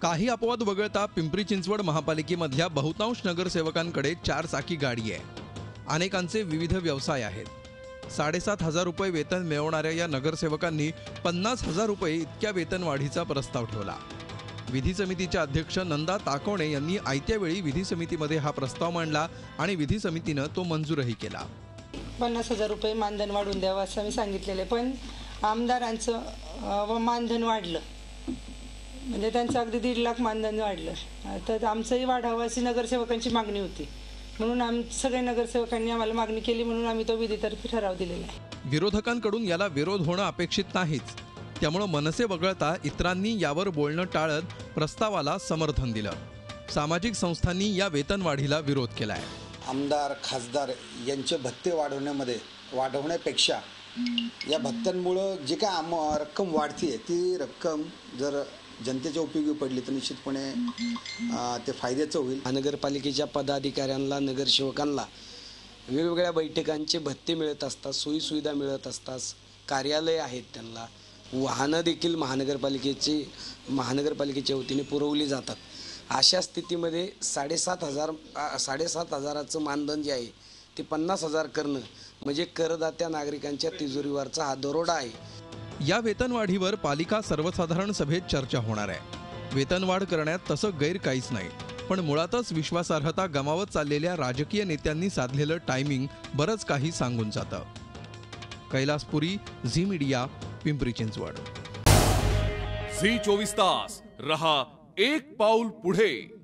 काही अपवाद वगळता पिंपरी चिंचवड महापालिकेमधल्या बहुतांश नगरसेवकांकडे 4 चाकी गाडी आहे। अनेकांचे विविध व्यवसाय आहेत। 7,500 रुपये वेतन मिळवणाऱ्या या नगरसेवकांनी 50,000 रुपये इतक्या वेतनवाढीचा प्रस्ताव ठेवला। विधी समितीच्या अध्यक्ष नंदा ताकवणे यांनी आयत्या वेळी विधी समितीमध्ये हा प्रस्ताव मांडला आणि विधी समितीने तो मंजूरही केला। 50,000 रुपये मानधन वाढवून द्यावं असं मी सांगितलेलं, पण आमदारांचं मानधन वाढलं, म्हणजे त्यांचं अगदी 1.5 लाख मानधन वाढलं। तर आमचंही वाढावं अशी नगरसेवकांची मागणी होती, म्हणून सगळ्या नगरसेवकांनी आम्हाला मागणी केली, म्हणून आम्ही तो विधीतर्फे ठराव दिलेला आहे। विरोधकांकडून याला विरोध होणं अपेक्षित नाहीच, त्यामुळे मनसे वगळता इतरांनी यावर बोलणं टाळत प्रस्तावाला समर्थन दिलं। सामाजिक संस्थांनी या वेतनवाढीला विरोध केलाय। आमदार खासदार यांचे भत्ते वाढवण्यापेक्षा या भत्त्यांमुळे जे काय रक्कम वाढते ती रक्कम जर जनतेच्या उपयोगी पडली तर निश्चितपणे ते फायद्याचं होईल। महानगरपालिकेच्या पदाधिकाऱ्यांना नगरसेवकांना वेगवेगळ्या बैठकांचे भत्ते मिळत असतात, सोयीसुविधा मिळत असतात, कार्यालय आहेत, त्यांना वाहनं देखील महानगरपालिकेच्या वतीने पुरवली जातात। अशा स्थितीमध्ये 7,500चं मानधन जे आहे ते 50,000 करणं म्हणजे करदात्या नागरिकांच्या तिजोरीवरचा हा दरोडा आहे। या वेतनवाढीवर पालिका सर्वसाधारण सभेत चर्चा होणार आहे। वेतनवाढ करण्यात तसं गैर काहीच नाही, पण मुळातच विश्वासार्हता गमावत चाललेल्या राजकीय नेत्यांनी साधलेलं टायमिंग बरंच काही सांगून जातं। Kailas Puri, Zee media, Pimpri Chinchwad. Zee 24 तास रहा एक पाऊल पुढे।